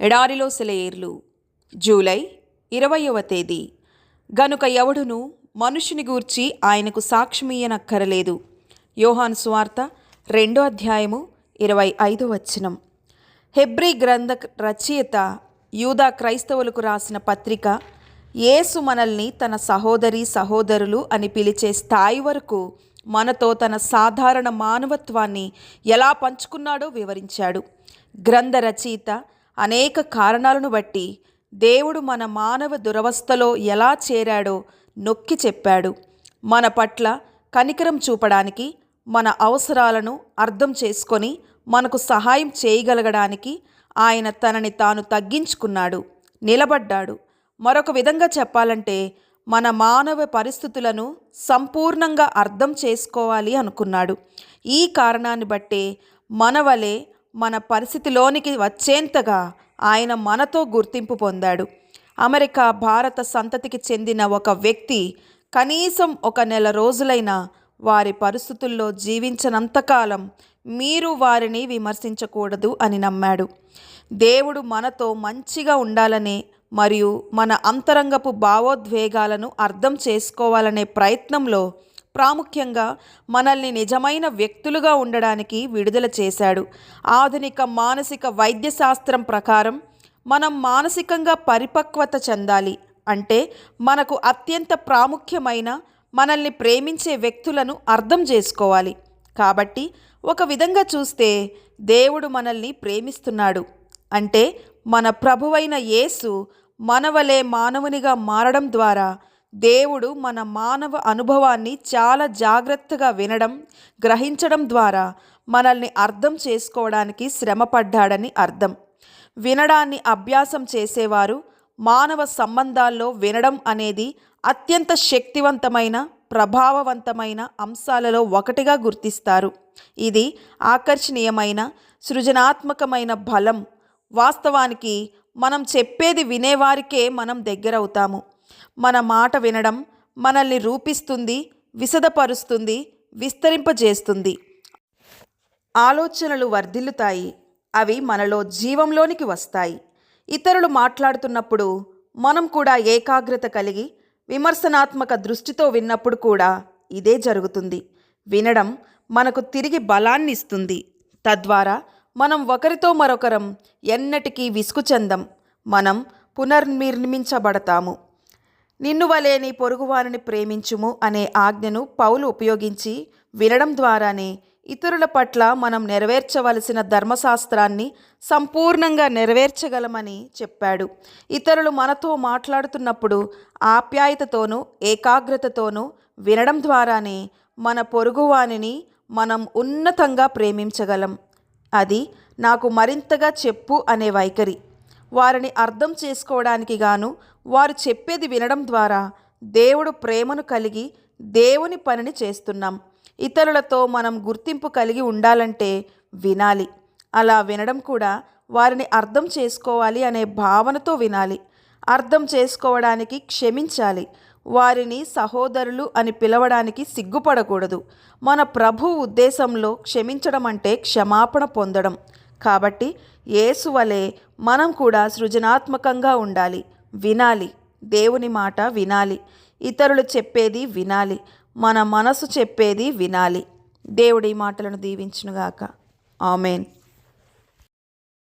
ఎడారిలో సెలయేర్లు జూలై 20వ తేదీ. గనుక ఎవడును మనుషుని గూర్చి ఆయనకు సాక్ష్యమియ్యనక్కరలేదు. యోహాను సువార్త 2వ అధ్యాయము 25వ వచనం. హెబ్రీ గ్రంథ రచయిత యూదా క్రైస్తవులకు రాసిన పత్రిక యేసు మనల్ని తన సహోదరి సహోదరులు అని పిలిచే స్థాయి వరకు మనతో తన సాధారణ మానవత్వాన్ని ఎలా పంచుకున్నాడో వివరించాడు. గ్రంథ రచయిత అనేక కారణాలను బట్టి దేవుడు మన మానవ దురవస్థలో ఎలా చేరాడో నొక్కి చెప్పాడు. మన పట్ల కనికరం చూపడానికి, మన అవసరాలను అర్థం చేసుకొని మనకు సహాయం చేయగలగడానికి ఆయన తనని తాను తగ్గించుకున్నాడు, నిలబడ్డాడు. మరొక విధంగా చెప్పాలంటే మన మానవ పరిస్థితులను సంపూర్ణంగా అర్థం చేసుకోవాలి అనుకున్నాడు. ఈ కారణాన్ని బట్టే మన వలె మన పరిస్థితిలోనికి వచ్చేంతగా ఆయన మనతో గుర్తింపు పొందాడు. అమెరికా భారత సంతతికి చెందిన ఒక వ్యక్తి కనీసం 1 నెల రోజులైనా వారి పరిస్థితుల్లో జీవించనంతకాలం మీరు వారిని విమర్శించకూడదు అని నమ్మాడు. దేవుడు మనతో మంచిగా ఉండాలనే మరియు మన అంతరంగపు భావోద్వేగాలను అర్థం చేసుకోవాలనే ప్రయత్నంలో ప్రాముఖ్యంగా మనల్ని నిజమైన వ్యక్తులుగా ఉండడానికి విడుదల చేశాడు. ఆధునిక మానసిక వైద్యశాస్త్రం ప్రకారం మనం మానసికంగా పరిపక్వత చెందాలి అంటే మనకు అత్యంత ప్రాముఖ్యమైన మనల్ని ప్రేమించే వ్యక్తులను అర్థం చేసుకోవాలి. కాబట్టి ఒక విధంగా చూస్తే దేవుడు మనల్ని ప్రేమిస్తున్నాడు అంటే మన ప్రభువైన యేసు మనవలే మానవునిగా మారడం ద్వారా దేవుడు మన మానవ అనుభవాన్ని చాలా జాగ్రత్తగా వినడం, గ్రహించడం ద్వారా మనల్ని అర్థం చేసుకోవడానికి శ్రమపడ్డాడని అర్థం. వినడాన్ని అభ్యాసం చేసేవారు మానవ సంబంధాల్లో వినడం అనేది అత్యంత శక్తివంతమైన, ప్రభావవంతమైన అంశాలలో ఒకటిగా గుర్తిస్తారు. ఇది ఆకర్షణీయమైన, సృజనాత్మకమైన బలం. వాస్తవానికి మనం చెప్పేది వినేవారికే మనం దగ్గరవుతాము. మన మాట వినడం మనల్ని రూపిస్తుంది, విశదపరుస్తుంది, విస్తరింపజేస్తుంది. ఆలోచనలు వర్ధిల్లుతాయి, అవి మనలో జీవంలోనికి వస్తాయి. ఇతరులు మాట్లాడుతున్నప్పుడు మనం కూడా ఏకాగ్రత కలిగి విమర్శనాత్మక దృష్టితో విన్నప్పుడు కూడా ఇదే జరుగుతుంది. వినడం మనకు తిరిగి బలాన్ని ఇస్తుంది. తద్వారా మనం ఒకరితో మరొకరం ఎన్నటికీ విసుగు చెందం. మనం పునర్నిర్మించబడతాము. నిన్ను వలె నీ పొరుగువారిని ప్రేమించుము అనే ఆజ్ఞను పౌలు ఉపయోగించి వినడం ద్వారానే ఇతరుల పట్ల మనం నెరవేర్చవలసిన ధర్మశాస్త్రాన్ని సంపూర్ణంగా నెరవేర్చగలమని చెప్పాడు. ఇతరులు మనతో మాట్లాడుతున్నప్పుడు ఆప్యాయతతోనూ ఏకాగ్రతతోనూ వినడం ద్వారానే మన పొరుగువానిని మనం ఉన్నతంగా ప్రేమించగలం. అది నాకు మరింతగా చెప్పు అనే వైఖరి. వారిని అర్థం చేసుకోవడానికి గాను వారు చెప్పేది వినడం ద్వారా దేవుడు ప్రేమను కలిగి దేవుని పనిని చేస్తున్నాం. ఇతరులతో మనం గుర్తింపు కలిగి ఉండాలంటే వినాలి. అలా వినడం కూడా వారిని అర్థం చేసుకోవాలి అనే భావనతో వినాలి. అర్థం చేసుకోవడానికి క్షమించాలి. వారిని సహోదరులు అని పిలవడానికి సిగ్గుపడకూడదు. మన ప్రభు ఉద్దేశంలో క్షమించడం అంటే క్షమాపణ పొందడం. కాబట్టి యేసు వలె మనం కూడా సృజనాత్మకంగా ఉండాలి. వినాలి, దేవుని మాట వినాలి, ఇతరులు చెప్పేది వినాలి, మన మనసు చెప్పేది వినాలి. దేవుడి మాటలను దీవించునుగాక. ఆమేన్.